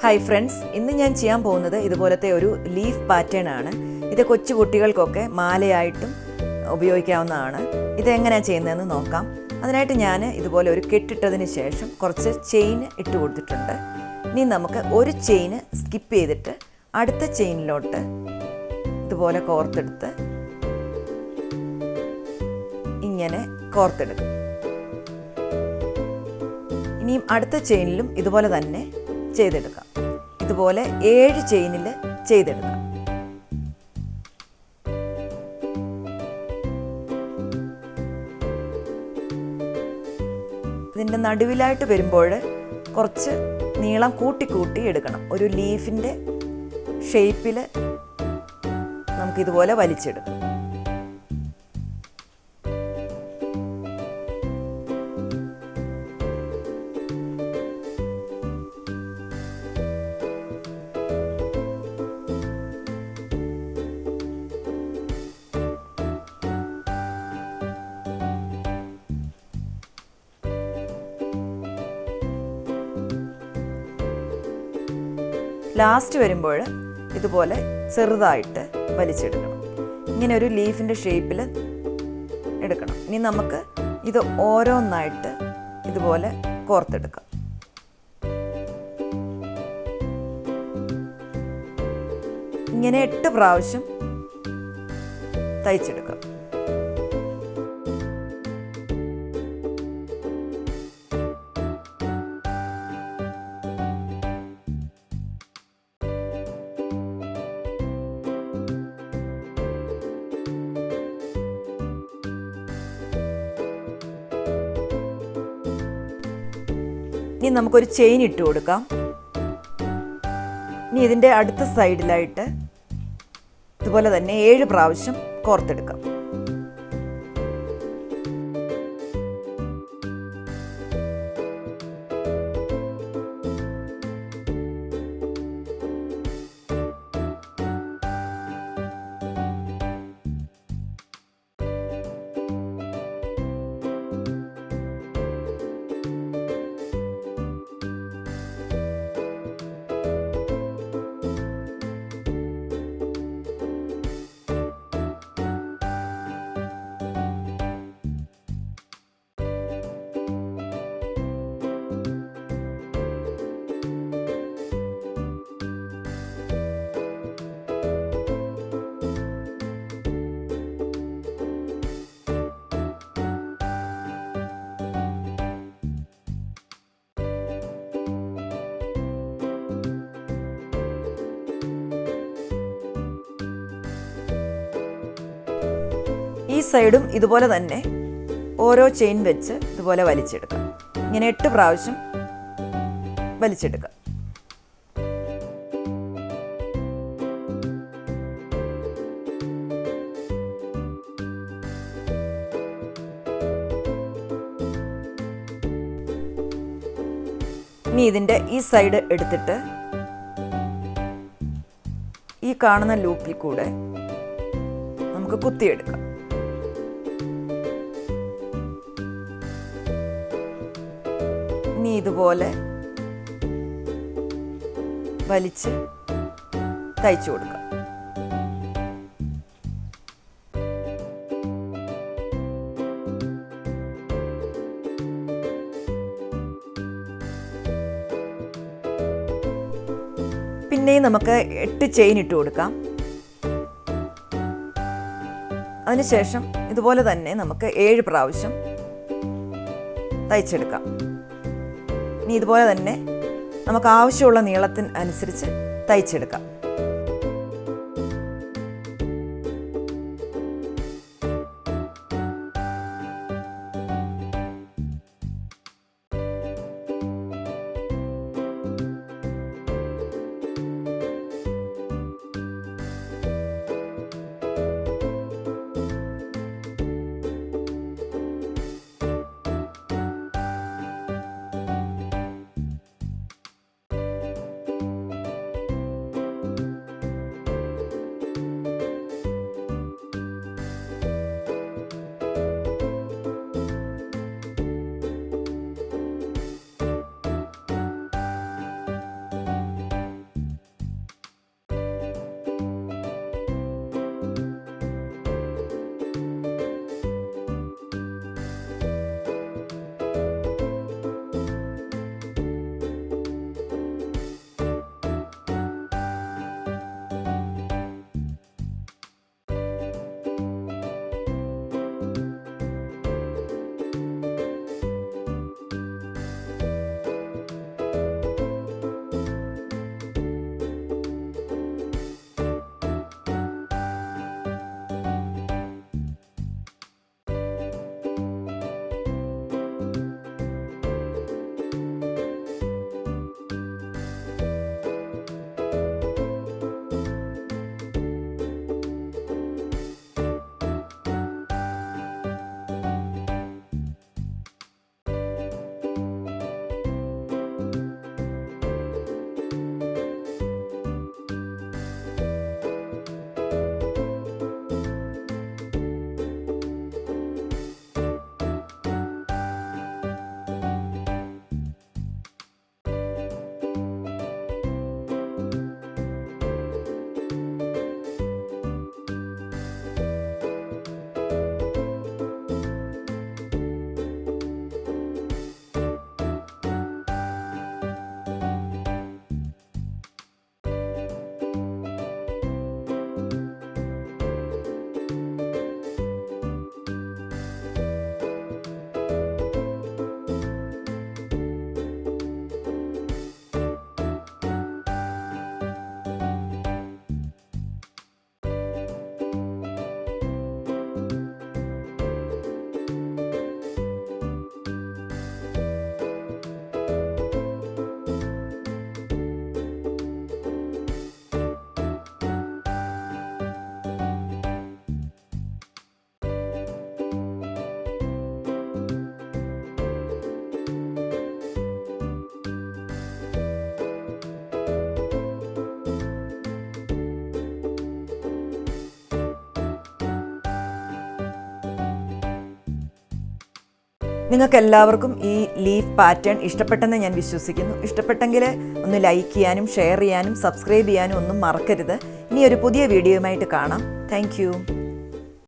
Hi friends, ഇന്ന് ഞാൻ ചെയ്യാൻ പോകുന്നത് ഇതുപോലത്തെ ഒരു ലീഫ് പാറ്റേൺ ആണ്. ഇത് കൊച്ചു കുട്ടികൾക്കൊക്കെ മാലയായിട്ടും ഉപയോഗിക്കാവുന്നതാണ്. ഇതെങ്ങനെയാണ് ചെയ്യുന്നതെന്ന് നോക്കാം. അതിനായിട്ട് ഞാൻ ഇതുപോലെ ഒരു കെട്ടിട്ടതിന് ശേഷം കുറച്ച് ചെയിൻ ഇട്ട് കൊടുത്തിട്ടുണ്ട്. ഇനി നമുക്ക് ഒരു ചെയിന് സ്കിപ്പ് ചെയ്തിട്ട് അടുത്ത ചെയിനിലോട്ട് ഇതുപോലെ കോർത്തെടുത്ത് ഇങ്ങനെ കോർത്തെടുക്കും. ഇനിയും അടുത്ത ചെയിനിലും ഇതുപോലെ തന്നെ ചെയ്തെടുക്കാം. ഇതുപോലെ 7 ചെയിനിൽ ചെയ്തെടുക്കാം. ഇതിൻ്റെ നടുവിലായിട്ട് വരുമ്പോൾ കുറച്ച് നീളം കൂട്ടി എടുക്കണം. ഒരു ലീഫിൻ്റെ ഷേപ്പിൽ നമുക്കിതുപോലെ വലിച്ചെടുക്കാം. ലാസ്റ്റ് വരുമ്പോൾ ഇതുപോലെ ചെറുതായിട്ട് വലിച്ചെടുക്കണം. ഇങ്ങനെ ഒരു ലീഫിൻ്റെ ഷേപ്പിൽ എടുക്കണം. ഇനി നമുക്ക് ഇത് ഓരോന്നായിട്ട് ഇതുപോലെ കോർത്തെടുക്കാം. ഇങ്ങനെ 8 പ്രാവശ്യം തയ്ച്ചെടുക്കാം. ഇനി നമുക്കൊരു ചെയിൻ ഇട്ട് കൊടുക്കാം. ഇനി ഇതിൻ്റെ അടുത്ത സൈഡിലായിട്ട് ഇതുപോലെ തന്നെ 7 പ്രാവശ്യം കോർത്തെടുക്കാം. ഈ സൈഡും ഇതുപോലെ തന്നെ ഓരോ ചെയിൻ വെച്ച് ഇതുപോലെ വലിച്ചെടുക്കാം. ഇങ്ങനെ 8 പ്രാവശ്യം വലിച്ചെടുക്കാം. ഇനി ഇതിൻ്റെ ഈ സൈഡ് എടുത്തിട്ട് ഈ കാണുന്ന ലൂപ്പിൽ കൂടെ നമുക്ക് കുത്തിയെടുക്കാം. ഇനി ഇതുപോലെ വലിച്ച് തയ്ച്ചു കൊടുക്കാം. പിന്നെയും നമുക്ക് 8 ചെയിൻ ഇട്ട് കൊടുക്കാം. അതിനുശേഷം ഇതുപോലെ തന്നെ നമുക്ക് 7 പ്രാവശ്യം തയ്ച്ചെടുക്കാം. ഇനി ഇതുപോലെ തന്നെ നമുക്ക് ആവശ്യമുള്ള നീളത്തിന് അനുസരിച്ച് തയ്ച്ചെടുക്കാം. നിങ്ങൾക്ക് എല്ലാവർക്കും ഈ ലീഫ് പാറ്റേൺ ഇഷ്ടപ്പെട്ടെന്ന് ഞാൻ വിശ്വസിക്കുന്നു. ഇഷ്ടപ്പെട്ടെങ്കിൽ ഒന്ന് ലൈക്ക് ചെയ്യാനും ഷെയർ ചെയ്യാനും സബ്സ്ക്രൈബ് ചെയ്യാനും ഒന്നും മറക്കരുത്. ഇനി ഒരു പുതിയ വീഡിയോയുമായിട്ട് കാണാം. താങ്ക്